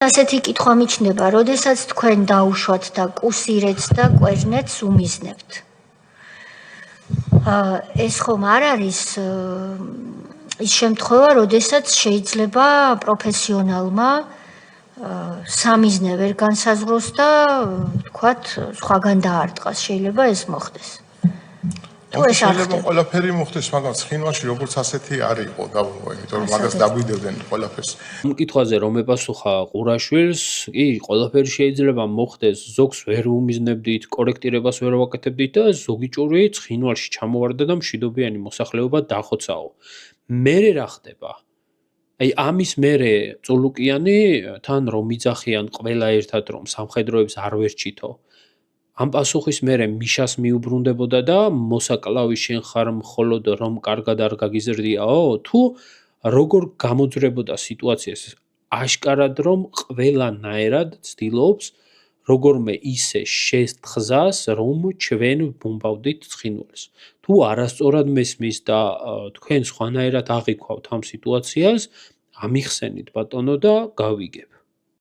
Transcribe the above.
ასეთი კითხვა მიჩნდება, როდესაც თქვენ დაუშვათ და კუსირეთს და კვერნეთს უმიზნებთ. ეს ხომ არ არის ის შემთხვევა, როდესაც შეიძლება პროფესიონალმა სამიზნე ვერ განსაზღვროს და თქვათ, სხვაგან დაარტყას, შეიძლება ეს მოხდეს. შეიძლება ყველაფერი მოხდეს, მაგრამ ცხინვალში როგორც ასეთი არ იყო დაბრუნება, იმიტომ რომ მაგას დაგვიდებდნენ ყველაფერს. მკითხვაზე რომ epasukha ყურაშვილს, კი, ყველაფერი შეიძლება მოხდეს, ზოგს ვერ უმიზნებდით, კორექტირებას ვერ ვაკეთებდით და ზოგი ჭური ცხინვალში ჩამოვარდა და მშვიდობიანი მოსახლეობა დახოცაო. მერე რა ხდება? აი ამის მერე წულუკიანი თან რომ იძახიან ყველა ერთად რომ სამხედროებს არ ვერჩითო. ამ პასუხის მერე მიშას მიუბრუნდებოდა და მოსაკლავი შენ ხარ მხოლოდ რომ კარგად არ გაგიზრდიაო? თუ როგორ გამოძრებოდა სიტუაციას აშკარად რომ ყველანაირად ცდილობს როგორმე ისე შესთხზას რომ ჩვენ ვუმბავდით ცხინვალს. თუ არასწორად მესმის და თქვენ სხვანაირად აღიქვავთ ამ სიტუაციას, ამიხსენით ბატონო და გავიგებ.